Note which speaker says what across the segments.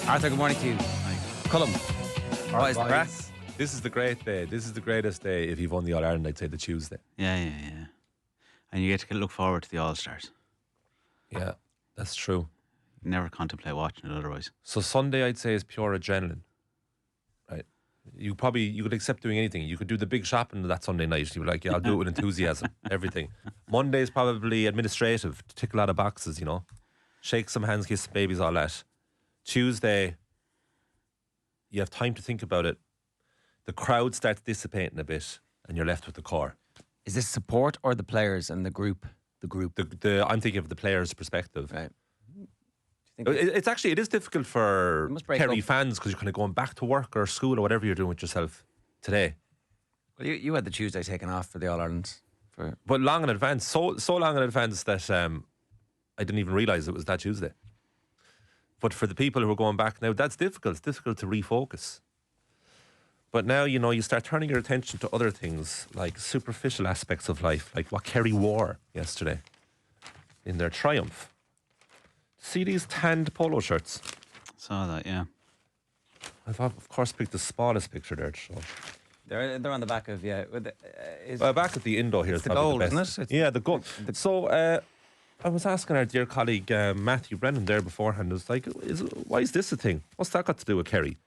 Speaker 1: Arthur, good morning to you. Colm, what is the crack?
Speaker 2: This is the great day. This is the greatest day if you've won the All-Ireland, I'd say the Tuesday.
Speaker 3: Yeah. And you get to look forward to the All-Stars.
Speaker 2: Yeah, that's true.
Speaker 3: You never contemplate watching it otherwise.
Speaker 2: So Sunday, I'd say, is pure adrenaline. Right? You could accept doing anything. You could do the big shopping that Sunday night. You'd be like, yeah, I'll do it with enthusiasm. Everything. Monday is probably administrative, to tick a lot of boxes, you know. Shake some hands, kiss some babies, all that. Tuesday, you have time to think about it. The crowd starts dissipating a bit, and you're left with the core.
Speaker 1: Is this support or the players and the group? The group.
Speaker 2: I'm thinking of the players' perspective.
Speaker 1: Right.
Speaker 2: It is difficult for Kerry
Speaker 1: up.
Speaker 2: fans because you're kind of going back to work or school or whatever you're doing with yourself today.
Speaker 1: Well, you had the Tuesday taken off for the All-Ireland.
Speaker 2: But long in advance, so long in advance that I didn't even realise it was that Tuesday. But for the people who are going back now, that's difficult. It's difficult to refocus. But now, you know, you start turning your attention to other things, like superficial aspects of life, like what Kerry wore yesterday in their triumph. See these tanned polo shirts?
Speaker 3: Saw that, yeah.
Speaker 2: I've, of course, picked the smallest picture there to show.
Speaker 1: They're on the back of, yeah.
Speaker 2: Back at the Indo here is
Speaker 1: the
Speaker 2: probably
Speaker 1: gold,
Speaker 2: the best.
Speaker 1: isn't it?
Speaker 2: Yeah, the gold. So I was asking our dear colleague Matthew Brennan there beforehand, I was like, why is this a thing? What's that got to do with Kerry?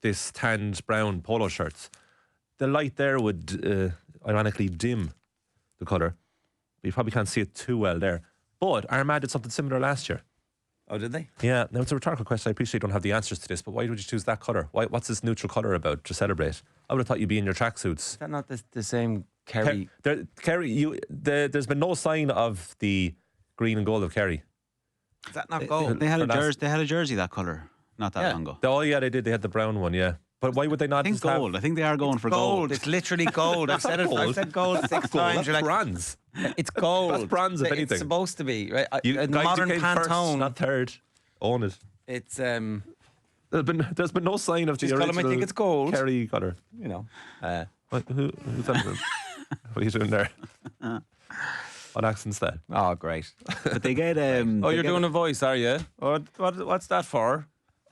Speaker 2: This tanned brown polo shirts. The light there would ironically dim the colour. But you probably can't see it too well there. But Armagh did something similar last year.
Speaker 1: Oh, did they?
Speaker 2: Yeah, now it's a rhetorical question. I appreciate you don't have the answers to this, but why would you choose that colour? What's this neutral colour about to celebrate? I would have thought you'd be in your tracksuits.
Speaker 1: Is that not the same Kerry?
Speaker 2: Kerry, there's been no sign of the green and gold of Kerry.
Speaker 1: Is that not gold?
Speaker 3: They had a jersey that colour not that long ago.
Speaker 2: Oh yeah, they did. They had the brown one, yeah. But why would they not?
Speaker 3: I think gold. I think they are going for gold.
Speaker 1: It's literally gold. I've said it. I've said gold 6 times.
Speaker 2: That's bronze.
Speaker 1: It's gold.
Speaker 2: That's bronze, if anything.
Speaker 1: It's supposed to be, right?
Speaker 2: Guys,
Speaker 1: modern
Speaker 2: you came
Speaker 1: Pantone.
Speaker 2: first, not third. Own it.
Speaker 1: It's
Speaker 2: There's been no sign of the original.
Speaker 1: I think it's gold.
Speaker 2: Kerry colour.
Speaker 1: You know.
Speaker 2: Who's that? What are you doing there? What accent's that?
Speaker 1: Oh, great.
Speaker 3: But they get
Speaker 1: you're doing a voice, are you? What's that for?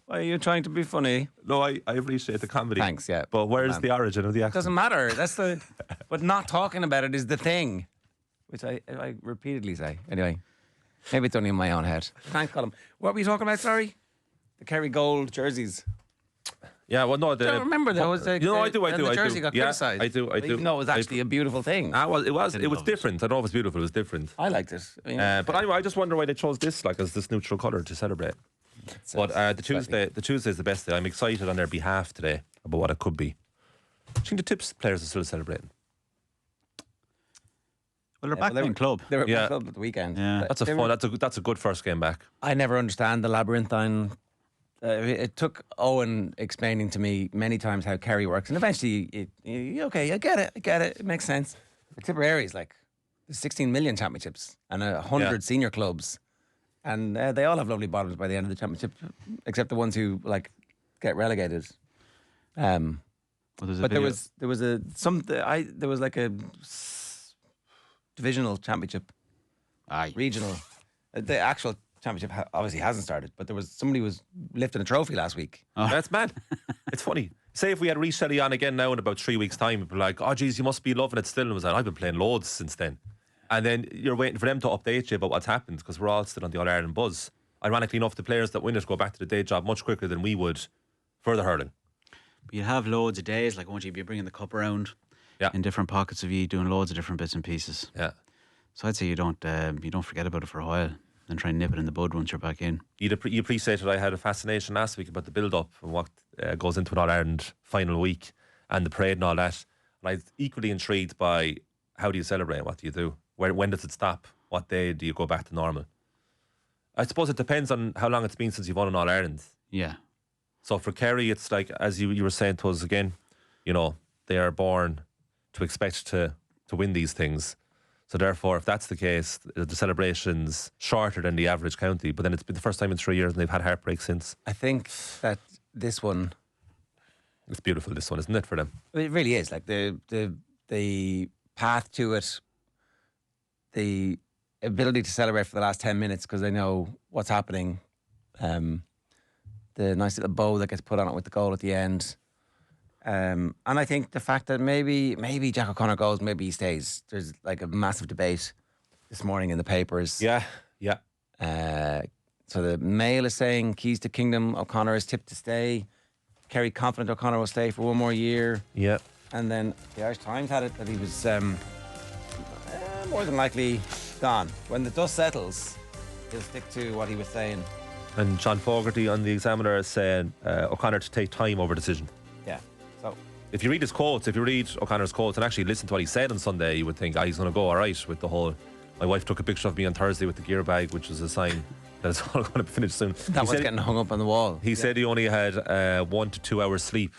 Speaker 1: Why are you trying to be funny?
Speaker 2: No, I appreciate the comedy.
Speaker 1: Thanks, yeah.
Speaker 2: But where's the origin of the accent?
Speaker 1: Doesn't matter. But not talking about it is the thing, which I repeatedly say. Anyway, maybe it's only in my own head. Thanks, Colm. What were you talking about? Sorry, the Kerry gold jerseys.
Speaker 2: Yeah, well, no.
Speaker 1: I don't remember there was a.
Speaker 2: No, I do.
Speaker 1: The jersey got criticised.
Speaker 2: I do.
Speaker 1: Even though it was actually a beautiful thing.
Speaker 2: It was different. I don't know if it's beautiful. It was different.
Speaker 1: I liked it.
Speaker 2: But anyway, I just wonder why they chose this as this neutral colour to celebrate. But the Tuesday is the best day. I'm excited on their behalf today about what it could be. I think the Tips players are still celebrating.
Speaker 3: Well, they're back in club.
Speaker 1: They were at club at the weekend.
Speaker 3: Yeah,
Speaker 2: that's a good first game back.
Speaker 1: I never understand the labyrinthine. It took Owen explaining to me many times how Kerry works, and eventually, okay, I get it. It makes sense. But Tipperary is like there's 16 million championships and 100 senior clubs. And they all have lovely bottoms by the end of the championship, except the ones who get relegated. There was like a divisional championship, regional. The actual championship obviously hasn't started, but somebody was lifting a trophy last week.
Speaker 2: Oh. That's mad. It's funny. Say if we had Rhys Shelley on again now in about 3 weeks' time, we'd be like, oh geez, you must be loving it still. And I was like, I've been playing loads since then. And then you're waiting for them to update you about what's happened because we're all still on the All-Ireland buzz. Ironically enough, the players that win it go back to the day job much quicker than we would for the hurling.
Speaker 3: But you have loads of days, like won't you be bringing the cup around in different pockets of you, doing loads of different bits and pieces.
Speaker 2: Yeah.
Speaker 3: So I'd say you don't forget about it for a while and try and nip it in the bud once you're back in.
Speaker 2: You appreciated I had a fascination last week about the build-up and what goes into an All-Ireland final week and the parade and all that. And I was equally intrigued by how do you celebrate? What do you do? When does it stop? What day do you go back to normal? I suppose it depends on how long it's been since you've won an All-Ireland.
Speaker 3: Yeah.
Speaker 2: So for Kerry, it's like, as you were saying to us again, you know, they are born to expect to win these things. So therefore, if that's the case, the celebration's shorter than the average county. But then it's been the first time in 3 years and they've had heartbreak since.
Speaker 1: I think that this one...
Speaker 2: It's beautiful, this one, isn't it, for them?
Speaker 1: It really is. Like the path to it, the ability to celebrate for the last 10 minutes because they know what's happening. The the nice little bow that gets put on it with the goal at the end. And I think the fact that maybe Jack O'Connor goes, maybe he stays. There's like a massive debate this morning in the papers.
Speaker 2: Yeah.
Speaker 1: So the Mail is saying keys to kingdom. O'Connor is tipped to stay. Kerry confident O'Connor will stay for one more year.
Speaker 2: Yeah.
Speaker 1: And then the Irish Times had it that he was more than likely gone. When the dust settles, he'll stick to what he was saying.
Speaker 2: And John Fogarty on the Examiner is saying O'Connor to take time over decision.
Speaker 1: Yeah. So
Speaker 2: if you read his quotes, if you read O'Connor's quotes and actually listen to what he said on Sunday, you would think, he's going to go all right with the whole. My wife took a picture of me on Thursday with the gear bag, which was a sign that it's all going to be finished soon.
Speaker 1: that was getting hung up on the wall.
Speaker 2: He said he only had 1 to 2 hours sleep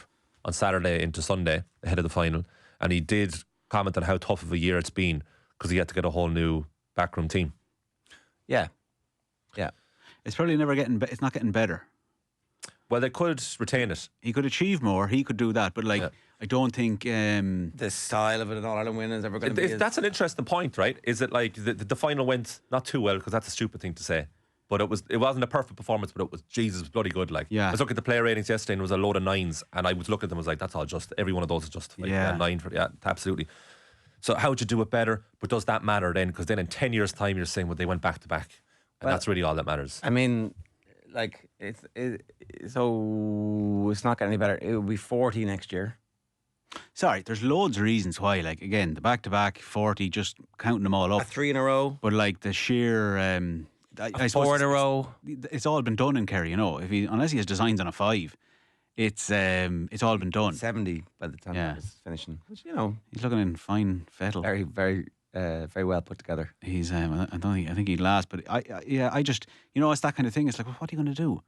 Speaker 2: on Saturday into Sunday ahead of the final, and he did comment on how tough of a year it's been because he had to get a whole new backroom team.
Speaker 1: Yeah.
Speaker 3: It's probably never getting. It's not getting better.
Speaker 2: Well, they could retain it.
Speaker 3: He could achieve more. He could do that, but I don't think
Speaker 1: the style of it, an All-Ireland win is ever going to be.
Speaker 2: That's an interesting point, right? Is it like the final went not too well, because that's a stupid thing to say, but it wasn't a perfect performance, but it was Jesus bloody good. Like, I was looking at the player ratings yesterday, and it was a load of 9s, and I was looking at them, I was like, that's all just, every one of those is just like, 9 for, absolutely. So how would you do it better? But does that matter then? Because then in 10 years' time, you're saying, well, they went back to back, and that's really all that matters.
Speaker 1: I mean, like so it's not getting any better. It will be 40 next year.
Speaker 3: Sorry, there's loads of reasons why. Like, again, the back-to-back 40, just counting them all up.
Speaker 1: 3 in a row.
Speaker 3: But like the sheer, I
Speaker 1: 4 in a row.
Speaker 3: It's all been done in Kerry. You know, unless he has designs on a 5, it's all been done.
Speaker 1: 70 by the time it's finishing. Which,
Speaker 3: he's looking in fine fettle.
Speaker 1: Very, very, very well put together.
Speaker 3: He's I think he'd last, but I just it's that kind of thing. It's like, well, what are you going to do?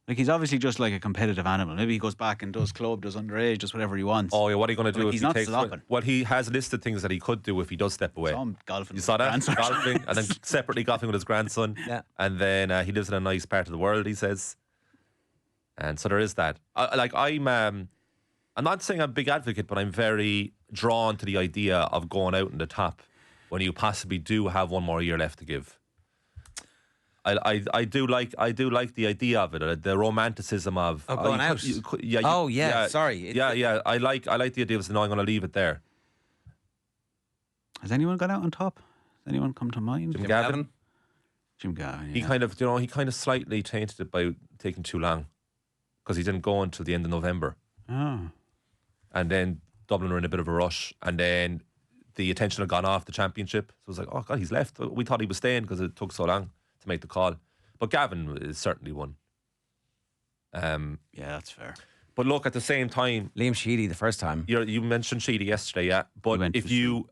Speaker 3: Like, he's obviously just like a competitive animal. Maybe he goes back and does club, does underage, does whatever he wants.
Speaker 2: Oh, yeah, what are you going to do if
Speaker 3: he's
Speaker 2: he
Speaker 3: not
Speaker 2: takes...
Speaker 3: stopping?
Speaker 2: Well, he has listed things that he could do if he does step away.
Speaker 3: Some golfing.
Speaker 2: You saw that? Golfing, and then separately golfing with his grandson.
Speaker 1: Yeah.
Speaker 2: And then he lives in a nice part of the world, he says. And so there is that. I'm not saying I'm a big advocate, but I'm very drawn to the idea of going out in the top when you possibly do have one more year left to give. I do like the idea of it, the romanticism of
Speaker 1: going out. Sorry.
Speaker 2: I like the idea of saying, no, I'm going to leave it there.
Speaker 3: Has anyone got out on top? Has anyone come to mind?
Speaker 1: Jim Gavin.
Speaker 3: Jim Gavin.
Speaker 2: Yeah. He kind of slightly tainted it by taking too long, because he didn't go until the end of November.
Speaker 3: Oh.
Speaker 2: And then Dublin were in a bit of a rush, and then the attention had gone off the championship. So it was like, oh God, he's left. We thought he was staying because it took so long to make the call. But Gavin is certainly one.
Speaker 3: Yeah, that's fair.
Speaker 2: But look, at the same time,
Speaker 1: Liam Sheedy the first time.
Speaker 2: You mentioned Sheedy yesterday, yeah. But if you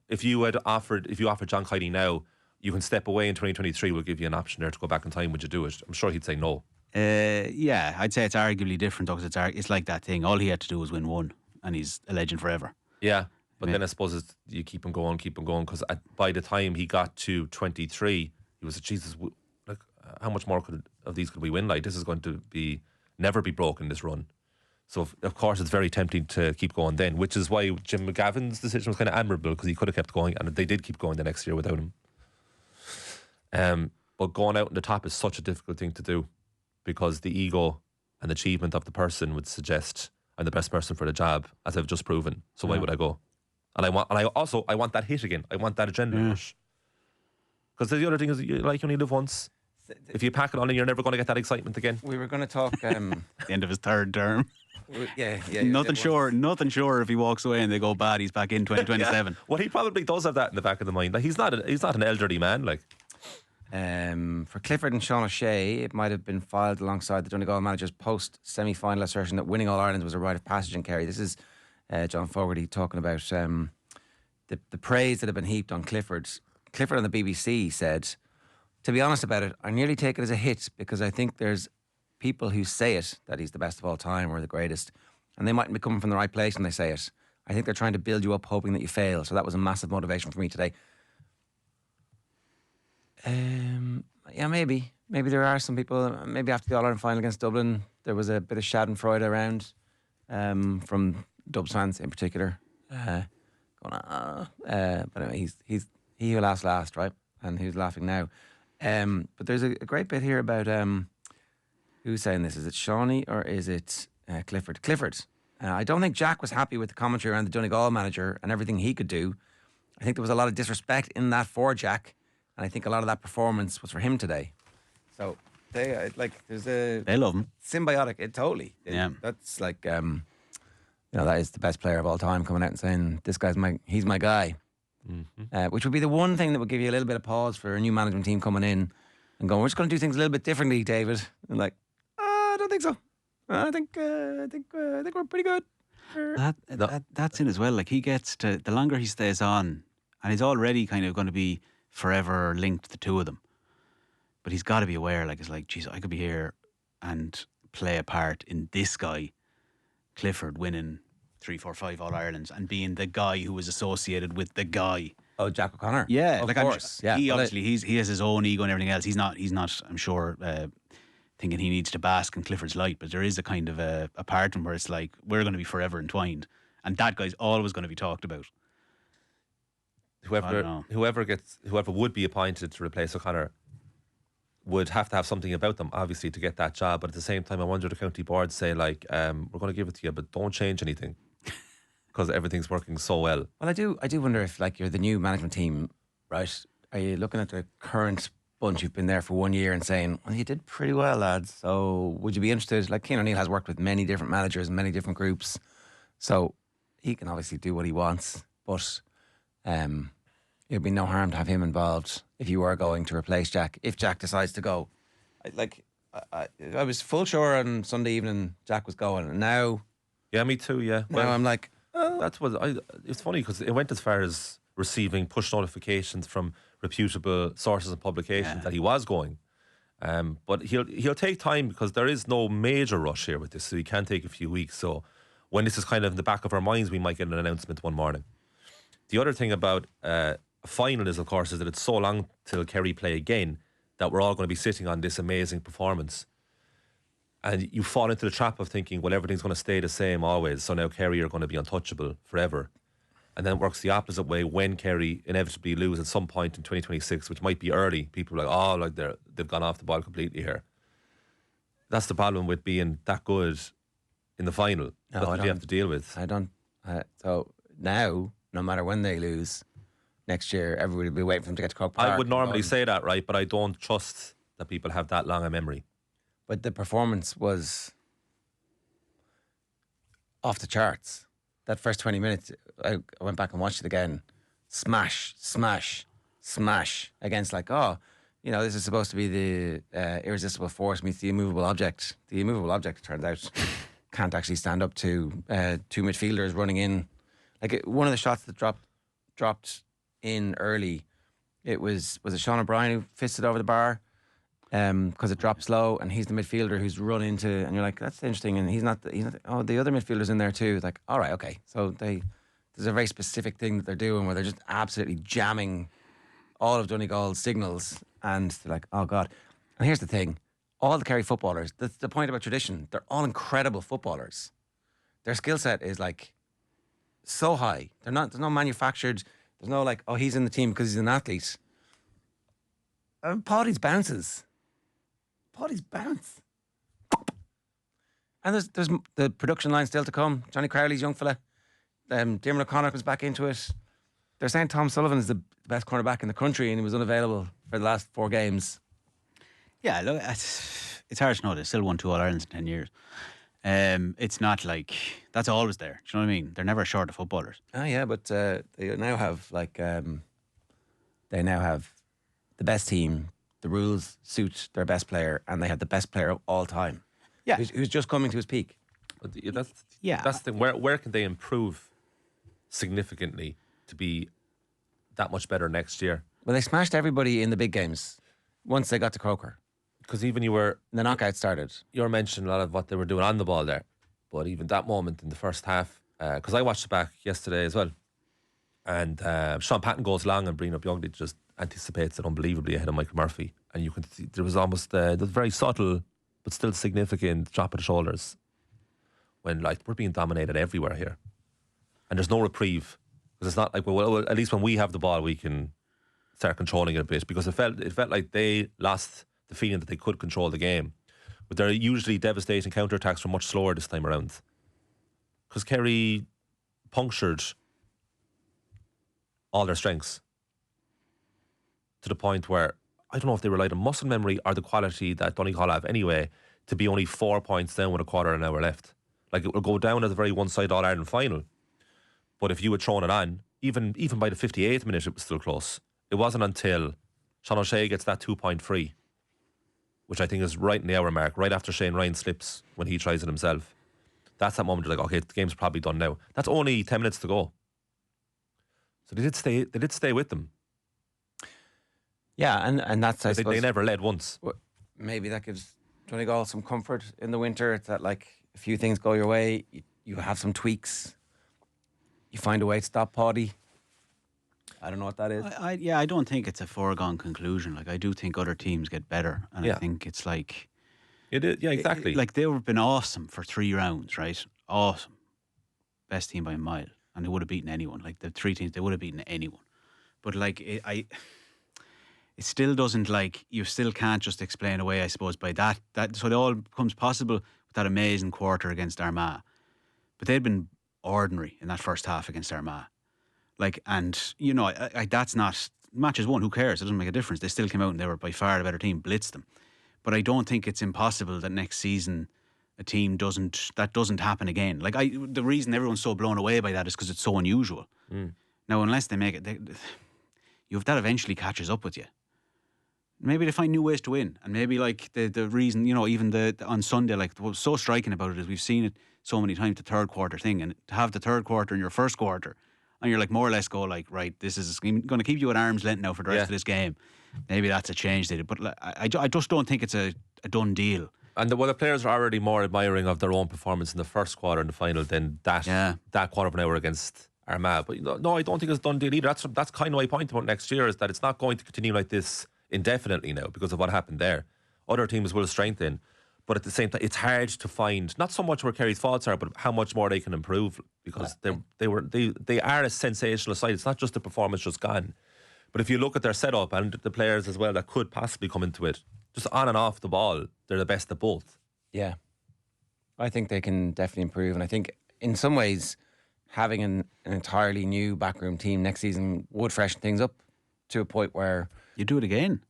Speaker 2: offered John Kiely now, you can step away in 2023. We'll give you an option there to go back in time. Would you do it? I'm sure he'd say no.
Speaker 3: Yeah, I'd say it's arguably different, though, because it's like that thing. All he had to do was win one, and he's a legend forever.
Speaker 2: Yeah, but then I suppose you keep him going, because by the time he got to 23, he was, Jesus, like, how much more of these could we win? Like, this is going to never be broken, this run. So, of course, it's very tempting to keep going then, which is why Jim McGavin's decision was kind of admirable, because he could have kept going, and they did keep going the next year without him. But going out in the top is such a difficult thing to do, because the ego and achievement of the person would suggest I'm the best person for the job, as I've just proven. So why would I go? And I want that hit again. I want that adrenaline rush. Because the other thing is, you only live once. If you pack it on, you're never going to get that excitement again.
Speaker 1: We were going to talk.
Speaker 3: The end of his third term.
Speaker 1: Yeah.
Speaker 3: Nothing sure if he walks away and they go bad, he's back in 2027.
Speaker 2: Yeah. Well, he probably does have that in the back of the mind. Like, he's not an elderly man. Like,
Speaker 1: for Clifford and Sean O'Shea, it might have been filed alongside the Donegal manager's post semi-final assertion that winning All Ireland was a rite of passage in Kerry. This is John Fogarty talking about the praise that had been heaped on Clifford. Clifford on the BBC said, to be honest about it, I nearly take it as a hit, because I think there's people who say it, that he's the best of all time or the greatest, and they mightn't be coming from the right place when they say it. I think they're trying to build you up hoping that you fail. So that was a massive motivation for me today. Yeah, maybe there are some people, maybe after the All-Ireland final against Dublin, there was a bit of schadenfreude around from Dubs fans in particular. But anyway, he's he who laughs last, right? And he's laughing now. But there's a great bit here about Who's saying this? Is it Shawnee or is it Clifford? Clifford. I don't think Jack was happy with the commentary around the Donegal manager and everything he could do. I think there was a lot of disrespect in that for Jack, and I think a lot of that performance was for him today. So they there's a
Speaker 3: They love him.
Speaker 1: symbiotic.
Speaker 3: Yeah.
Speaker 1: That's like that is the best player of all time coming out and saying this guy's he's my guy. Which would be the one thing that would give you a little bit of pause for a new management team coming in and going, we're just going to do things a little bit differently, David. And like, I don't think so. I think we're pretty good.
Speaker 3: That's it as well. Like he gets to, the longer he stays on, and he's already kind of going to be forever linked, the two of them. But he's got to be aware, like, it's like, geez, I could be here and play a part in this guy, Clifford, winning 3, 4, 5 All-Irelands and being the guy who was associated with the guy.
Speaker 1: Oh, Jack O'Connor.
Speaker 3: Yeah,
Speaker 1: of
Speaker 3: like
Speaker 1: course.
Speaker 3: He obviously he has his own ego and everything else. He's not. I'm sure, thinking he needs to bask in Clifford's light. But there is a kind of a part in where it's like we're going to be forever entwined, and that guy's always going to be talked about.
Speaker 2: Whoever would be appointed to replace O'Connor would have to have something about them, obviously, to get that job. But at the same time, I wonder the county board say like, we're going to give it to you, but don't change anything. Because everything's working so well.
Speaker 1: Well, I do wonder if, like, you're the new management team, right? Are you looking at the current bunch who've been there for 1 year and saying, well, you did pretty well, lads. So would you be interested? Like, Cian O'Neill has worked with many different managers and many different groups. So he can obviously do what he wants. But it'd be no harm to have him involved if you were going to replace Jack. If Jack decides to go. I was full sure on Sunday evening Jack was going. And now...
Speaker 2: Yeah, me too, yeah.
Speaker 1: Now I'm like...
Speaker 2: That's what it's funny because it went as far as receiving push notifications from reputable sources and publications that he was going. But he'll take time because there is no major rush here with this, so he can take a few weeks. So when this is kind of in the back of our minds, we might get an announcement one morning. The other thing about a final is, of course, is that it's so long till Kerry play again that we're all going to be sitting on this amazing performance. And you fall into the trap of thinking, well, everything's going to stay the same always. So now Kerry are going to be untouchable forever. And then it works the opposite way when Kerry inevitably lose at some point in 2026, which might be early. People are like, oh, like they've gone off the ball completely here. That's the problem with being that good in the final. That's what you have to deal with.
Speaker 1: So now, no matter when they lose, next year, everybody will be waiting for them to get to Croke Park.
Speaker 2: I would normally say that, right? But I don't trust that people have that long a memory.
Speaker 1: But the performance was off the charts. That first 20 minutes, I went back and watched it again. Smash, smash, smash against this is supposed to be the irresistible force meets the immovable object. The immovable object, it turns out, can't actually stand up to two midfielders running in. One of the shots that dropped in early, was it Sean O'Brien who fisted over the bar? Because it drops low and he's the midfielder who's run into, and you're like, that's interesting, and he's not the other midfielder's in there too. It's like, all right, okay, so there's a very specific thing that they're doing where they're just absolutely jamming all of Donegal's signals, and they're like, oh God. And here's the thing, all the Kerry footballers, that's the point about tradition, they're all incredible footballers. Their skill set is like so high. There's no manufactured, there's no like, oh, he's in the team because he's an athlete. Paddy's bounce. And there's the production line still to come. Johnny Crowley's young fella. Diarmuid O'Connor comes back into it. They're saying Tom Sullivan is the best cornerback in the country and he was unavailable for the last 4 games.
Speaker 3: Yeah, look, it's hard to know. They still won 2 All-Irelands in 10 years. It's not like that's always there. Do you know what I mean? They're never short of footballers.
Speaker 1: Oh yeah, but they now have the best team. The rules suit their best player, and they have the best player of all time.
Speaker 3: Yeah,
Speaker 1: who's just coming to his peak.
Speaker 2: That's the thing. Where can they improve significantly to be that much better next year?
Speaker 1: Well, they smashed everybody in the big games once they got to Croker.
Speaker 2: Because even the
Speaker 1: knockout started.
Speaker 2: You were mentioning a lot of what they were doing on the ball there, but even that moment in the first half, because I watched it back yesterday as well, and Sean Patton goes long and Breen Young just anticipates it unbelievably ahead of Michael Murphy, and you can see there was almost the very subtle but still significant drop of the shoulders when we're being dominated everywhere here, and there's no reprieve because it's not like well at least when we have the ball we can start controlling it a bit, because it felt like they lost the feeling that they could control the game but they're usually devastating counter-attacks are much slower this time around. Because Kerry punctured all their strengths to the point where I don't know if they relied on muscle memory or the quality that Donegal have anyway to be only 4 points down with a quarter of an hour left. Like, it will go down as a very one-side All-Ireland final. But if you had thrown it on, even by the 58th minute, it was still close. It wasn't until Sean O'Shea gets that 2-point free, which I think is right in the hour mark, right after Shane Ryan slips when he tries it himself. That's that moment you're like, okay, the game's probably done now. That's only 10 minutes to go. So they did stay with them.
Speaker 1: Yeah, and that's, I suppose,
Speaker 2: they never led once.
Speaker 1: Maybe that gives Donegal some comfort in the winter. It's that, like, a few things go your way, you have some tweaks, you find a way to stop Paddy. I don't know what that is.
Speaker 3: I don't think it's a foregone conclusion. Like, I do think other teams get better, and I think it's like
Speaker 2: it is, yeah, exactly.
Speaker 3: Like, they've been awesome for 3 rounds, right? Awesome, best team by a mile, and they would have beaten anyone. Like, the 3 teams, they would have beaten anyone. But like, it still doesn't, like, you still can't just explain away, I suppose, by that. So it all becomes possible with that amazing quarter against Armagh. But they'd been ordinary in that first half against Armagh. Like, and, you know, that's not, matches won, who cares? It doesn't make a difference. They still came out and they were by far the better team, blitzed them. But I don't think it's impossible that next season a team doesn't happen again. Like, the reason everyone's so blown away by that is because it's so unusual. Now, unless they make it, that eventually catches up with you. Maybe they find new ways to win, and maybe, like, the reason, you know, even on Sunday, like, what's so striking about it is we've seen it so many times, the third quarter thing, and to have the third quarter in your first quarter, and you're like, more or less go like, right, this is going to keep you at arm's length now for the rest of this game. Maybe that's a change they did, but like, I just don't think it's a done deal.
Speaker 2: And the players are already more admiring of their own performance in the first quarter in the final than that quarter of an hour against Armagh. But no, I don't think it's a done deal either. That's kind of my point about next year, is that it's not going to continue like this indefinitely now because of what happened there. Other teams will strengthen, but at the same time, it's hard to find not so much where Kerry's faults are, but how much more they can improve, because they are a sensational side. It's not just the performance just gone, but if you look at their setup and the players as well that could possibly come into it, just on and off the ball, they're the best at both.
Speaker 1: Yeah, I think they can definitely improve, and I think in some ways having an entirely new backroom team next season would freshen things up to a point where
Speaker 3: you do it again.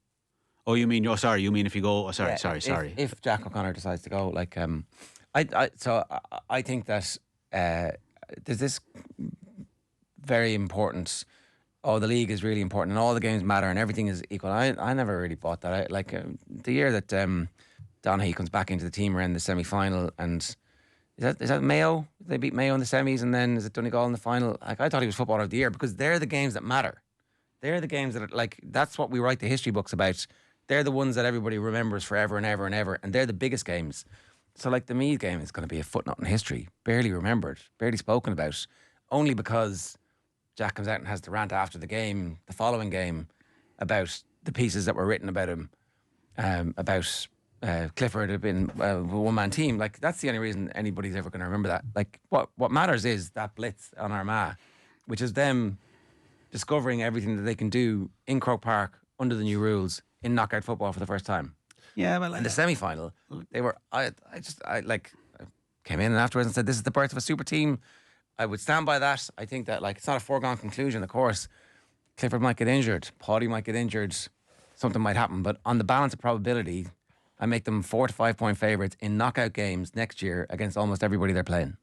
Speaker 3: Oh, you mean? Oh, sorry. You mean if you go? Oh, sorry.
Speaker 1: If Jack O'Connor decides to go, like, I think that there's this very important. Oh, the league is really important, and all the games matter, and everything is equal. I never really bought that. The year that Donaghy comes back into the team around the semi-final, and is that Mayo? They beat Mayo in the semis, and then is it Donegal in the final? Like, I thought he was footballer of the year because they're the games that matter. They're the games that are, like, that's what we write the history books about. They're the ones that everybody remembers forever and ever and ever, and they're the biggest games. So, like, the Meath game is going to be a footnote in history, barely remembered, barely spoken about, only because Jack comes out and has to rant after the game, the following game, about the pieces that were written about him, about Clifford had been a one-man team. Like, that's the only reason anybody's ever going to remember that. Like, what matters is that blitz on Armagh, which is them discovering everything that they can do in Croke Park under the new rules in knockout football for the first time.
Speaker 3: Yeah, well,
Speaker 1: in the semi-final, they were. I came in afterwards and said, "This is the birth of a super team." I would stand by that. I think that, like, it's not a foregone conclusion. Of course, Clifford might get injured, Paddy might get injured, something might happen. But on the balance of probability, I make them 4 to 5 point favourites in knockout games next year against almost everybody they're playing.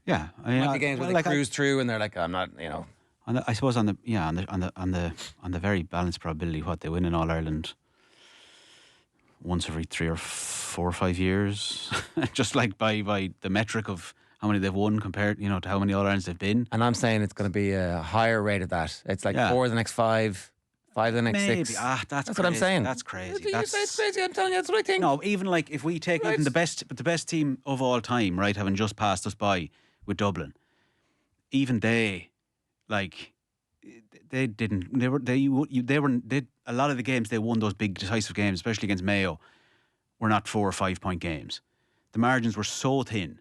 Speaker 3: Yeah, I mean,
Speaker 1: might be games where they cruise through and they're like, I'm not, you know.
Speaker 3: I suppose on the very balanced probability, what they win in All Ireland once every 3 or 4 or 5 years, just like by the metric of how many they've won compared, you know, to how many All Irelands they've been.
Speaker 1: And I'm saying it's going to be a higher rate of that. It's like 4 the next 5, 5 the next 6.
Speaker 3: That's
Speaker 1: what I'm saying.
Speaker 3: That's crazy.
Speaker 1: You say it's crazy. I'm telling you, that's what I think.
Speaker 3: No, even like if we take even the best team of all time, right, having just passed us by with Dublin, even they, like, they didn't. They were a lot of the games they won, those big decisive games, especially against Mayo, were not 4 or 5 point games. The margins were so thin,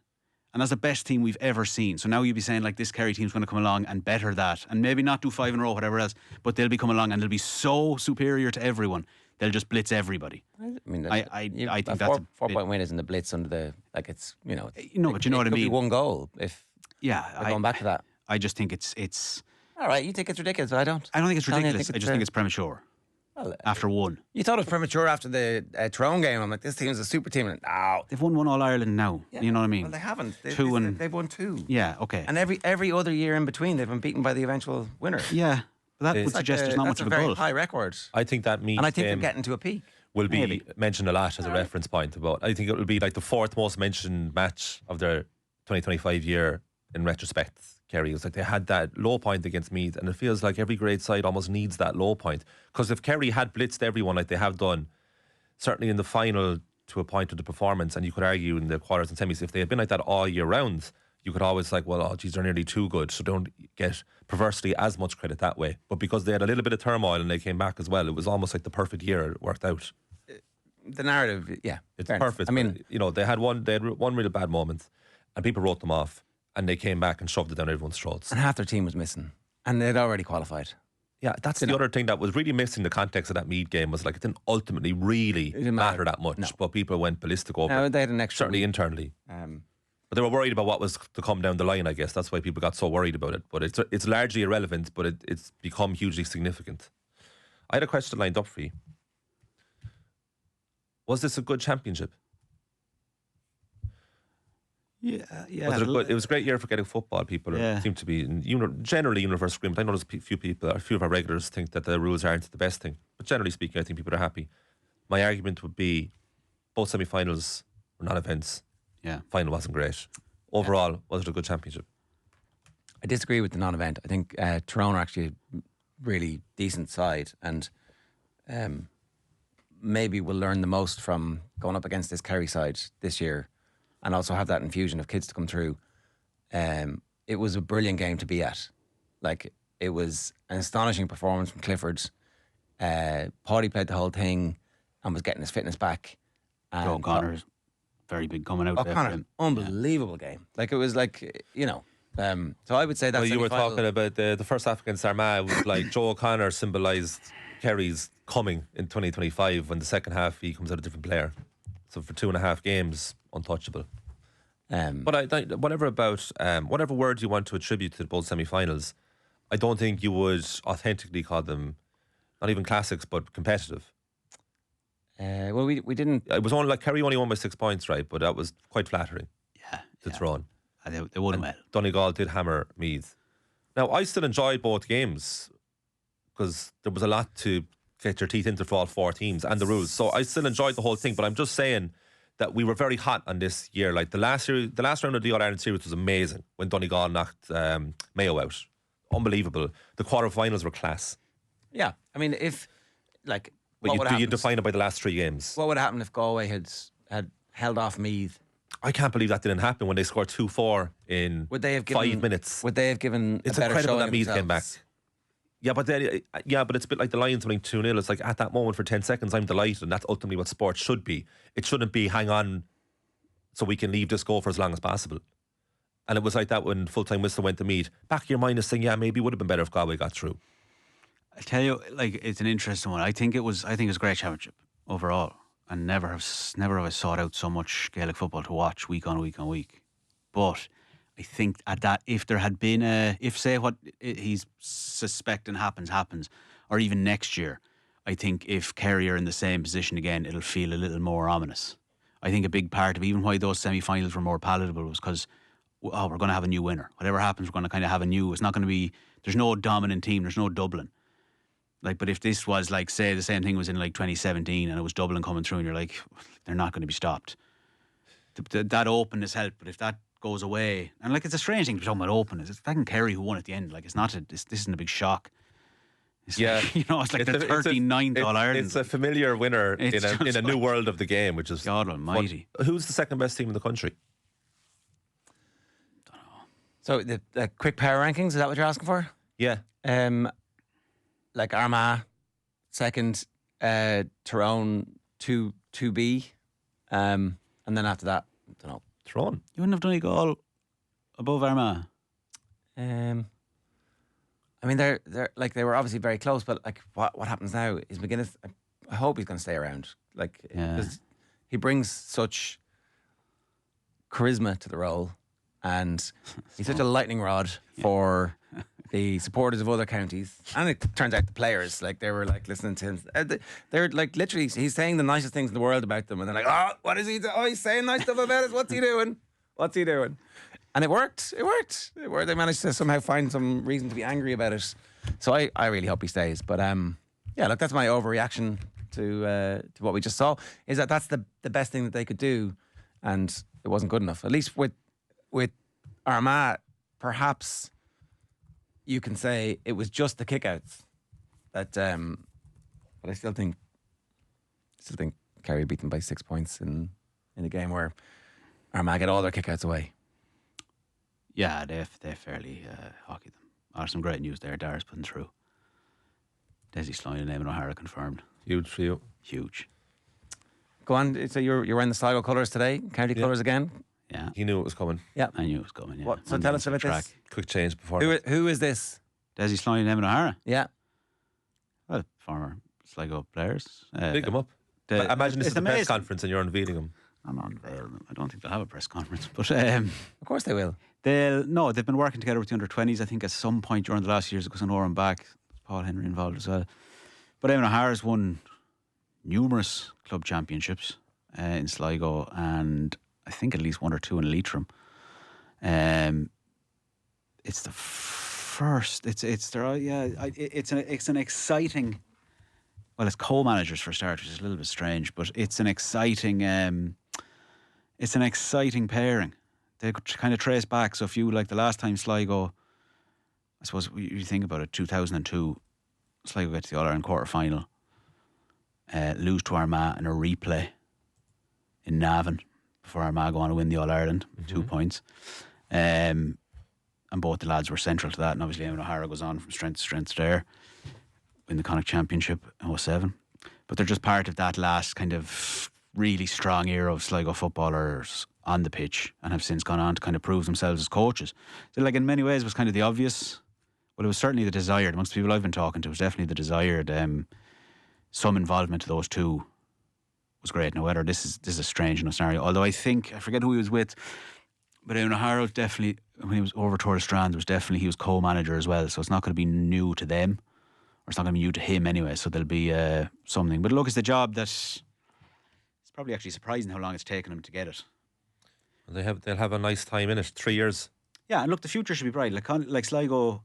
Speaker 3: and that's the best team we've ever seen. So now you'd be saying, like, this Kerry team's going to come along and better that, and maybe not do 5 in a row, whatever else, but they'll be coming along and they'll be so superior to everyone they'll just blitz everybody.
Speaker 1: I mean,
Speaker 3: I think
Speaker 1: a
Speaker 3: that's a
Speaker 1: 4-point win isn't the blitz under the it's
Speaker 3: No, but you know what I
Speaker 1: it could be
Speaker 3: mean.
Speaker 1: one goal if
Speaker 3: Yeah,
Speaker 1: we're going back to that.
Speaker 3: I just think it's.
Speaker 1: All right, you think it's ridiculous, but I don't.
Speaker 3: I don't think it's
Speaker 1: Tanya,
Speaker 3: ridiculous. I just think it's premature.
Speaker 1: Well,
Speaker 3: After one,
Speaker 1: you thought it was premature after the Tyrone game. I'm like, this team's a super team. And, no,
Speaker 3: they've won All Ireland now. You know what I mean?
Speaker 1: well, they haven't. They've won 2.
Speaker 3: Yeah, okay.
Speaker 1: And every other year in between, they've been beaten by the eventual winner.
Speaker 3: Yeah, but that would
Speaker 1: It's
Speaker 3: suggest there's not much of a
Speaker 1: very
Speaker 3: goal.
Speaker 1: high record.
Speaker 2: I think that means
Speaker 1: And I think they're getting to a peak.
Speaker 2: will be
Speaker 3: Maybe.
Speaker 2: mentioned a lot as a reference point. About I think it will be like the 4th most mentioned match of their 2025 year in retrospect. Kerry, it was like they had that low point against Meath, and it feels like every great side almost needs that low point. Because if Kerry had blitzed everyone like they have done, certainly in the final to a point of the performance, and you could argue in the quarters and semis, if they had been like that all year round, you could always like, well, oh geez, they're nearly too good, so don't get perversely as much credit that way. But because they had a little bit of turmoil and they came back as well, it was almost like the perfect year it worked out.
Speaker 1: The narrative, yeah,
Speaker 2: It's
Speaker 1: fair enough.
Speaker 2: perfect.
Speaker 1: I mean,
Speaker 2: they had one real bad moment, and people wrote them off, and they came back and shoved it down everyone's throats.
Speaker 1: and half their team was missing, and they'd already qualified.
Speaker 2: Yeah, that's the other thing that was really missing the context of that Meath game was like it didn't ultimately really
Speaker 1: didn't
Speaker 2: matter
Speaker 1: matter.
Speaker 2: that much,
Speaker 1: No.
Speaker 2: but people went ballistic over
Speaker 1: No,
Speaker 2: it,
Speaker 1: they had an extra
Speaker 2: certainly
Speaker 1: week.
Speaker 2: internally.
Speaker 1: Um,
Speaker 2: But they were worried about what was to come down the line, I guess. That's why people got so worried about it. But it's largely irrelevant, but it's become hugely significant. I had a question lined up for you. Was this a good championship?
Speaker 3: Yeah.
Speaker 2: Was it, it was a great year for getting football. People seem to be generally universal agreement. I know there's a few of our regulars think that the rules aren't the best thing, but generally speaking, I think people are happy. My argument would be both semi-finals were non-events.
Speaker 3: Yeah.
Speaker 2: Final wasn't great. Overall, was it a good championship?
Speaker 1: I disagree with the non-event. I think Tyrone are actually a really decent side, and maybe will learn the most from going up against this Kerry side this year, and also have that infusion of kids to come through. It was a brilliant game to be at. Like, it was an astonishing performance from Clifford. Paddy played the whole thing and was getting his fitness back. And
Speaker 3: Joe Connor's very big coming out. there for
Speaker 1: O'Connor,
Speaker 3: him.
Speaker 1: unbelievable game. Like, it was like, so I would say that's
Speaker 2: Well, you were talking about the first half against Armagh was like Joe O'Connor symbolised Kerry's coming in 2025. When the second half he comes out a different player. So for 2.5 games, untouchable. But whatever words you want to attribute to both semi-finals, I don't think you would authentically call them not even classics, but competitive.
Speaker 1: Well, we didn't.
Speaker 2: It was only like Kerry only won by 6 points, right? But that was quite flattering to Tyrone.
Speaker 3: They won well.
Speaker 2: Donegal did hammer Meath. Now, I still enjoyed both games because there was a lot to get your teeth into for all 4 teams and the rules. So I still enjoyed the whole thing, but I'm just saying that we were very hot on this year. Like the last round of the All-Ireland series was amazing when Donegal knocked Mayo out. Unbelievable. The quarterfinals were class.
Speaker 1: Yeah, I mean, if like,
Speaker 2: But you define it by the last 3 games.
Speaker 1: what would happen if Galway had held off Meath?
Speaker 2: I can't believe that didn't happen when they scored 2-4 in
Speaker 1: Would they have
Speaker 2: 5 minutes.
Speaker 1: Would they have given?
Speaker 2: It's
Speaker 1: a better
Speaker 2: incredible
Speaker 1: showing
Speaker 2: that Meath came back.
Speaker 1: themselves?
Speaker 2: But it's a bit like the Lions winning 2-0. It's like at that moment for 10 seconds, I'm delighted, and that's ultimately what sports should be. It shouldn't be hang on so we can leave this goal for as long as possible. And it was like that when full-time whistle went to Meath. Back of your mind is saying, yeah, maybe it would have been better if Galway got through.
Speaker 3: I tell you, like, it's an interesting one. I think it was a great championship overall, and never have I sought out so much Gaelic football to watch week on week on week. But I think at that, if there had been if say what he's suspecting happens, or even next year, I think if Kerry are in the same position again, it'll feel a little more ominous. I think a big part of even why those semi-finals were more palatable was because, we're going to have a new winner. Whatever happens, we're going to kind of have a new. It's not going to be. There's no dominant team. There's no Dublin. Like, but if this was like, say, the same thing was in like 2017 and it was Dublin coming through, and you're like, they're not going to be stopped. That openness helped, but if that goes away, and like, it's a strange thing to be talking about openness. It's fucking Kerry who won at the end. Like, it's not. This isn't a big shock. It's like, it's like the 39th All Ireland.
Speaker 2: It's a familiar winner in a new world of the game, which is
Speaker 3: God Almighty.
Speaker 2: fun. Who's the second best team in the country?
Speaker 1: So the quick power rankings, is that what you're asking for?
Speaker 2: Yeah.
Speaker 1: Like Armagh, second, Tyrone, 2B, and then after that, I don't know.
Speaker 2: Tyrone.
Speaker 3: You wouldn't have done a goal above Armagh.
Speaker 1: I mean, they're like, they were obviously very close, but like, what happens now is McGuinness. hope he's going to stay around. Like,
Speaker 3: Yeah.
Speaker 1: 'cause he brings such charisma to the role, and he's such a lightning rod for the supporters of other counties. And it turns out the players, like, they were like listening to him. They're like, literally, he's saying the nicest things in the world about them, and they're like, oh, what is he doing? Oh, he's saying nice stuff about us. What's he doing? What's he doing? And it worked. It worked. They managed to somehow find some reason to be angry about it. So I really hope he stays. But yeah, look, that's my overreaction to what we just saw. Is that's the best thing that they could do, and it wasn't good enough. At least with Armagh, perhaps you can say it was just the kickouts that. But I still think Kerry beat them by 6 points in a game where Armagh get all their kickouts away.
Speaker 3: Yeah, they fairly hockeyed them. Oh, some great news there. Dara's putting through. Desi Sloan and Eamon O'Hara confirmed.
Speaker 2: Huge for you.
Speaker 3: Huge.
Speaker 1: Go on. So you're wearing the Sligo colours today, county colours again.
Speaker 3: Yeah,
Speaker 2: He knew it was coming.
Speaker 1: Yeah.
Speaker 3: I knew it was coming. Yeah.
Speaker 1: What? So
Speaker 3: Monday
Speaker 1: tell
Speaker 3: on
Speaker 1: us about
Speaker 3: track.
Speaker 1: this.
Speaker 2: Quick change before.
Speaker 1: Who is this?
Speaker 3: Desi Sloan and Eamon O'Hara.
Speaker 1: Yeah.
Speaker 3: Well, former Sligo players.
Speaker 2: Pick him up. I imagine this is a press conference and you're unveiling him.
Speaker 3: I'm unveiling them. I don't think they'll have a press conference, but
Speaker 1: Of course they will.
Speaker 3: they've been working together with the under-20s. I think at some point during the last years, because I know I'm back. Paul Henry involved as well. But Eamon O'Hara's won numerous club championships in Sligo, and I think at least one or two in Leitrim. It's the first. It's an exciting. Well, it's co-managers for a start, which is a little bit strange, but it's an exciting. It's an exciting pairing. They could kind of trace back. So if you like the last time Sligo, I suppose you think about it, 2002, Sligo get to the All-Ireland quarter-final, lose to Armagh in a replay in Navan before Armagh go on to win the All-Ireland, 2 points. And both the lads were central to that. And obviously Eamon O'Hara goes on from strength to strength there, win the Connacht Championship in 2007. But they're just part of that last kind of really strong era of Sligo footballers on the pitch, and have since gone on to kind of prove themselves as coaches. So like in many ways it was kind of the obvious. Well, it was certainly the desired, amongst the people I've been talking to, it was definitely the desired. Some involvement of those two was great. Now, whether this is a strange enough scenario, although I forget who he was with, but Eamon O'Hara was definitely, when he was over Tour de Strand, he was co-manager as well, so it's not going to be new to them, or it's not going to be new to him anyway, so there'll be something. But look, it's the job that it's probably actually surprising how long it's taken them to get it.
Speaker 2: They'll have a nice time in it. 3 years.
Speaker 3: Yeah, and look, the future should be bright. Like Sligo,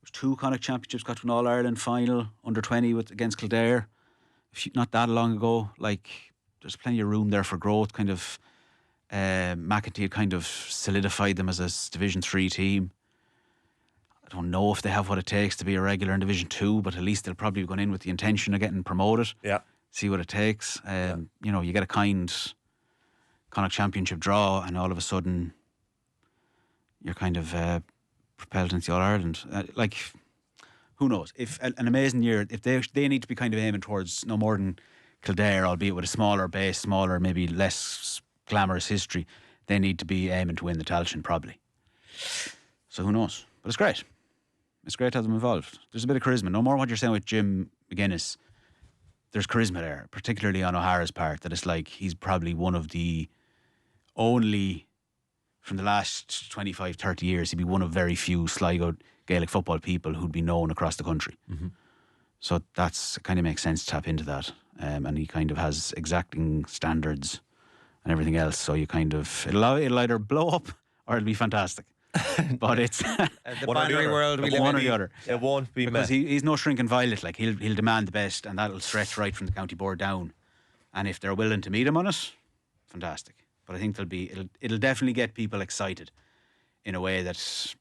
Speaker 3: there's 2 Connacht Championships, got to an All-Ireland final, under 20 against Kildare, not that long ago. Like, there's plenty of room there for growth. Kind of, McEntee had kind of solidified them as a Division 3 team. I don't know if they have what it takes to be a regular in Division 2, but at least they'll probably be going in with the intention of getting promoted.
Speaker 2: Yeah.
Speaker 3: See what it takes. You know, you get a kind Connacht Championship draw, and all of a sudden you're kind of propelled into the All-Ireland. Like, who knows? If an amazing year, if they need to be kind of aiming towards no more than Kildare, albeit with a smaller base, smaller, maybe less glamorous history, they need to be aiming to win the Tailteann probably. So who knows? But it's great. It's great to have them involved. There's a bit of charisma. No more what you're saying with Jim McGuinness. There's charisma there, particularly on O'Hara's part, that it's like he's probably one of the only, from the last 25, 30 years, he'd be one of very few Sligo Gaelic football people who'd be known across the country. Mm-hmm. So it kind of makes sense to tap into that. And he kind of has exacting standards and everything else. So you kind of, it'll either blow up or it'll be fantastic. But it's
Speaker 1: the binary world we live in.
Speaker 3: One or the other.
Speaker 2: It won't be
Speaker 3: because
Speaker 2: met.
Speaker 3: he's no shrinking violet. Like he'll demand the best, and that'll stretch right from the county board down. And if they're willing to meet him on it, fantastic. But I think it'll definitely get people excited in a way that,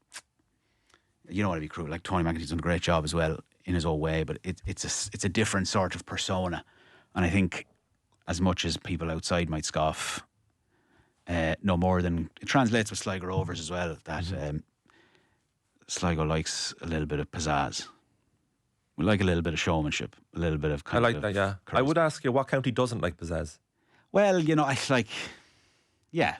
Speaker 3: you don't want to be cruel. Like Tony McEntee's done a great job as well in his own way, but it's a different sort of persona. And I think as much as people outside might scoff, no more than it translates with Sligo Rovers as well, that Sligo likes a little bit of pizzazz. We like a little bit of showmanship, a little bit of
Speaker 2: I like that, yeah.
Speaker 3: charisma.
Speaker 2: I would ask you, what county doesn't like pizzazz?
Speaker 3: Well, you know,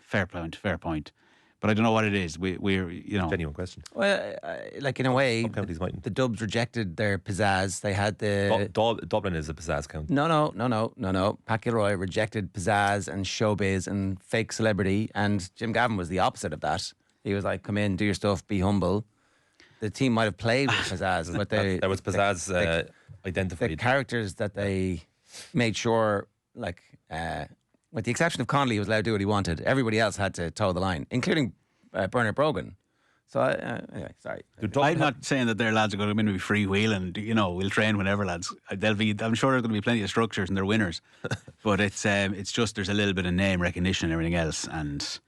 Speaker 3: fair point. But I don't know what it is. We're
Speaker 2: Genuine question.
Speaker 1: Well, like in a way,
Speaker 2: Some counties mightn't.
Speaker 1: the Dubs rejected their pizzazz. They had the
Speaker 2: Dublin is a pizzazz county.
Speaker 1: No. Pat Gilroy rejected pizzazz and showbiz and fake celebrity, and Jim Gavin was the opposite of that. He was like, "Come in, do your stuff, be humble." The team might have played with pizzazz, but
Speaker 2: There was pizzazz identified.
Speaker 1: the characters that they made sure, like, with the exception of Connolly, he was allowed to do what he wanted. Everybody else had to toe the line, including Bernard Brogan. So, anyway, sorry.
Speaker 3: I'm not saying that their lads are going to come in and be freewheeling. We'll train whenever, lads. I'm sure there's going to be plenty of structures and they're winners. But it's just there's a little bit of name recognition and everything else, and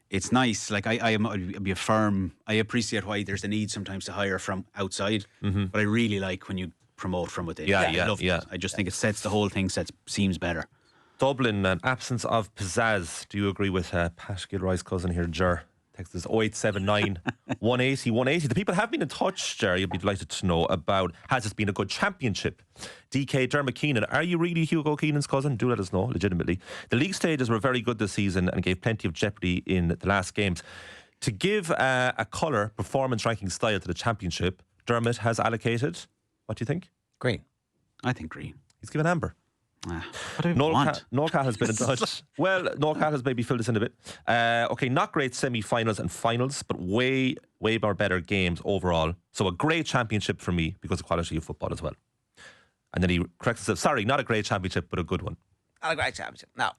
Speaker 3: it's nice. Like I'd be a firm. I appreciate why there's a need sometimes to hire from outside, but I really like when you promote from within. I love it. I just think it sets the whole thing seems better.
Speaker 2: Dublin, an absence of pizzazz. Do you agree with Pat Gilroy's cousin here, Ger? Text is 0879 180 180. The people have been in touch, Jerry. You'll be delighted to know about, has this been a good championship? DK Dermot Keenan, are you really Hugo Keenan's cousin? Do let us know, legitimately. The league stages were very good this season and gave plenty of jeopardy in the last games. To give a colour, performance ranking style to the championship, Dermot has allocated, what do you think?
Speaker 1: Green.
Speaker 3: I think green.
Speaker 2: He's given amber.
Speaker 3: What do we want?
Speaker 2: Noel Cat has been in touch. Well, Noel Cat has maybe filled this in a bit. Okay, not great semi-finals and finals, but way more better games overall. So a great championship for me because of quality of football as well. And then he corrects himself. Sorry, not a great championship, but a good one.
Speaker 1: Not a great championship. No.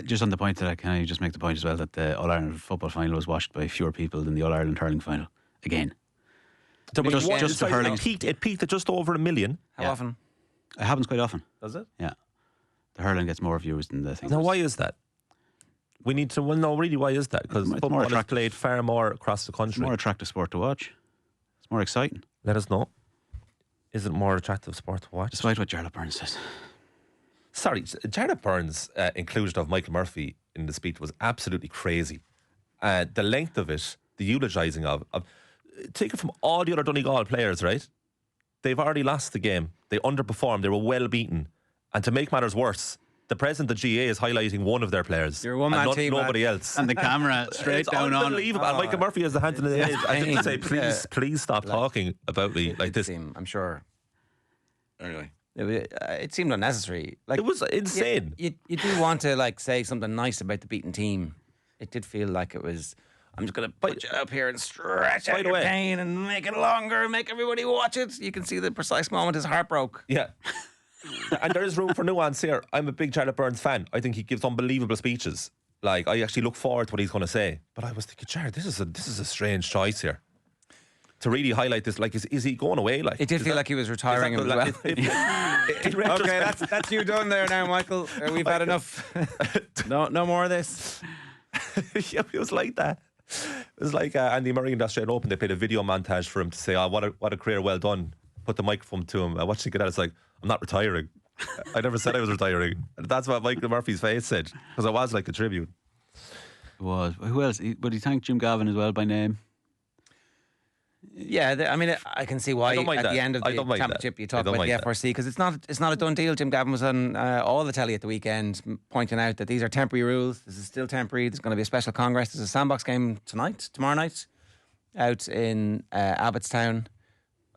Speaker 3: Just on the point that can I just make the point as well that the All-Ireland football final was watched by fewer people than the All-Ireland hurling final. Again.
Speaker 2: Just the hurling. It peaked at just over 1 million.
Speaker 1: How often?
Speaker 3: It happens quite often.
Speaker 2: Does it?
Speaker 3: Yeah. The hurling gets more viewers than the thing.
Speaker 2: Now, why is that? We need to, really, why is that? Because football is played far more across the country.
Speaker 3: It's a more attractive sport to watch. It's more exciting.
Speaker 2: Let us know. Is it more attractive sport to watch?
Speaker 3: Despite what Jarlath Burns says.
Speaker 2: Sorry, Jarlath Burns' inclusion of Michael Murphy in the speech was absolutely crazy. The length of it, the eulogising of take it from all the other Donegal players, right? They've already lost the game. They underperformed. They were well beaten. And to make matters worse, the president of the GA is highlighting one of their players.
Speaker 1: You're one-man team,
Speaker 2: nobody else.
Speaker 3: And the camera straight down on.
Speaker 2: It's unbelievable. And Michael Murphy has the hand in the head. I just say, please stop talking about me like this.
Speaker 1: I'm sure. Anyway. It seemed unnecessary. Like,
Speaker 2: it was insane.
Speaker 1: You do want to say something nice about the beaten team. It did feel like it was, I'm just going to put you up here and stretch out your pain and make it longer, make everybody watch it. You can see the precise moment his heart broke.
Speaker 2: Yeah. And there is room for nuance here. I'm a big Jarlath Burns fan. I think he gives unbelievable speeches. Like, I actually look forward to what he's going to say. But I was thinking, Jarlath, this is a strange choice here. To really highlight this, like, is he going away? Like,
Speaker 1: it did feel like he was retiring him as well. Okay, that's you done there now, Michael. We've had enough. No more of this.
Speaker 2: Yeah, it was like that. It was like Andy Murray in the Australian Open. They played a video montage for him to say, "Oh, what a career, well done." Put the microphone to him. I watched him get out. It's like, I'm not retiring. I never said I was retiring. And that's what Michael Murphy's face said, because I was like a tribute.
Speaker 3: It was. Who else? Would he thank Jim Gavin as well by name?
Speaker 1: Yeah, I can see why at the end of the championship you talk about the FRC, because it's not a done deal. Jim Gavin was on all the telly at the weekend pointing out that these are temporary rules. This is still temporary. There's going to be a special congress. There's a sandbox game tomorrow night, out in Abbottstown,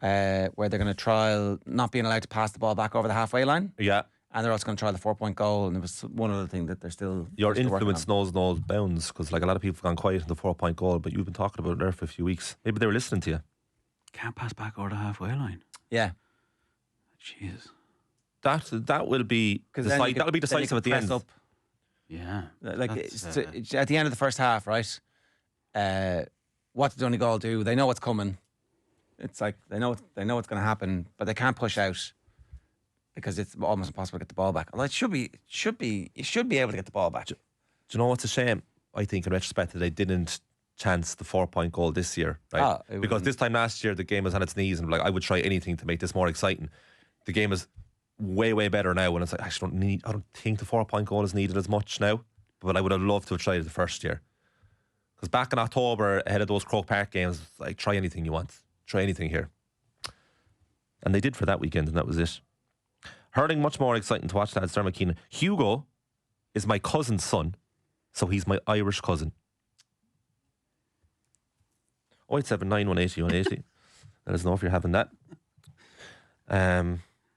Speaker 1: where they're going to trial not being allowed to pass the ball back over the halfway line.
Speaker 2: Yeah.
Speaker 1: And they're also going to try the 4-point goal. And there was one other thing that they're still.
Speaker 2: Your influence knows no bounds, because like a lot of people have gone quiet on the 4-point goal, but you've been talking about it there for a few weeks. Maybe they were listening to you.
Speaker 3: Can't pass back over the halfway line.
Speaker 1: Yeah.
Speaker 3: Jesus.
Speaker 2: That will be that'll be decisive at the end.
Speaker 1: Up.
Speaker 3: Yeah.
Speaker 1: Like it's at the end of the first half, right? What did Donegal do? They know what's coming. It's like they know what's going to happen, but they can't push out because it's almost impossible to get the ball back. Although you should be able to get the ball back.
Speaker 2: Do you know what's a shame? I think in retrospect that they didn't chance the 4-point goal this year, right? Because this time last year the game was on its knees, and like I would try anything to make this more exciting. The game is way better now, and it's like I don't think the 4-point goal is needed as much now. But I would have loved to have tried it the first year. Because back in October, ahead of those Croke Park games, like, try anything you want. Try anything here. And they did for that weekend, and that was it. Hurling, much more exciting to watch, lads. Dermot Keenan. Hugo, is my cousin's son, so he's my Irish cousin. 0879 180 180. Let us know if you're having that.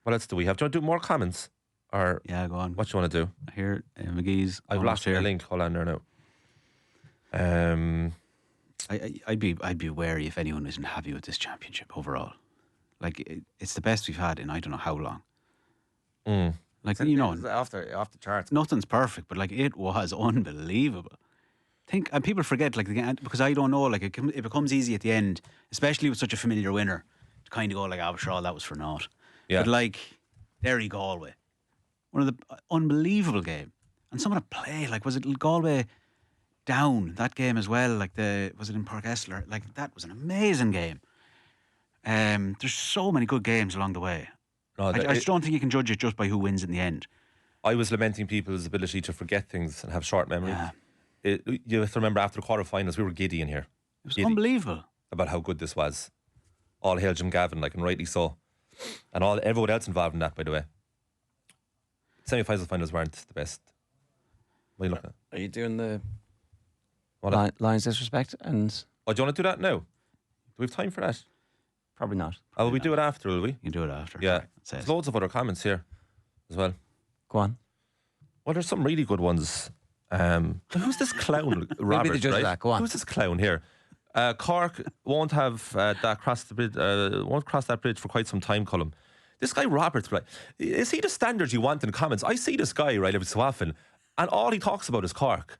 Speaker 2: What else do we have? Do you want to do more comments? Or
Speaker 3: Yeah, go on.
Speaker 2: what do you want to do?
Speaker 3: I hear McGee's.
Speaker 2: I've lost your link. Hold on there now.
Speaker 3: I'd be wary if anyone isn't happy with this championship overall. Like it's the best we've had in I don't know how long. Like
Speaker 1: It was off the charts.
Speaker 3: nothing's perfect, but like it was unbelievable. And people forget like because I don't know, like it becomes easy at the end, especially with such a familiar winner, to kind of go like, "Oh, sure, that was for naught."
Speaker 2: Yeah.
Speaker 3: But like Derry Galway, one of the unbelievable game, and some of the play, like was it Galway down that game as well? Like was it in Park Esler? Like that was an amazing game. There's so many good games along the way.
Speaker 2: No,
Speaker 3: I just don't think you can judge it just by who wins in the end.
Speaker 2: I was lamenting people's ability to forget things and have short memory.
Speaker 3: Yeah.
Speaker 2: You have to remember after the quarterfinals, we were giddy in here.
Speaker 3: It was
Speaker 2: Giddy
Speaker 3: unbelievable.
Speaker 2: about how good this was. All hail Jim Gavin, like, and rightly so. And everyone else involved in that, by the way. Semi-finals, finals weren't the best. What are you looking at?
Speaker 1: Are you doing the
Speaker 2: What?
Speaker 1: Lions disrespect? And
Speaker 2: Oh, do you want to do that now? Do we have time for that?
Speaker 1: probably not.
Speaker 2: Oh, will we do it after, will we?
Speaker 3: You can do it after.
Speaker 2: Yeah.
Speaker 3: It says.
Speaker 2: There's loads of other comments here as well.
Speaker 1: Go on.
Speaker 2: Well, there's some really good ones. Who's this clown? Robert,
Speaker 1: the judge of
Speaker 2: right?
Speaker 1: that. Go on.
Speaker 2: Who's this clown here? Cork won't have that cross the bridge. Won't cross that bridge for quite some time, Colm. This guy Roberts, right? Is he the standard you want in comments? I see this guy right every so often, and all he talks about is Cork.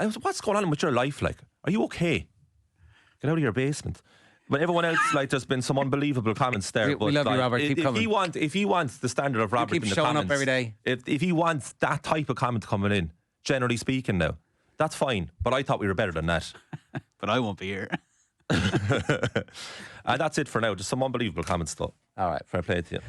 Speaker 2: I was, what's going on with your life? Like, are you okay? Get out of your basement. But everyone else, like, there's been some unbelievable comments there.
Speaker 1: We love you, Robert. Keep coming.
Speaker 2: If he wants the standard of Robert
Speaker 1: keep
Speaker 2: in the
Speaker 1: showing
Speaker 2: comments,
Speaker 1: up every day.
Speaker 2: If he wants that type of comment coming in, generally speaking, now, that's fine. But I thought we were better than that.
Speaker 3: But I won't be here.
Speaker 2: And that's it for now. Just some unbelievable comments, though.
Speaker 1: All right.
Speaker 2: Fair play to you.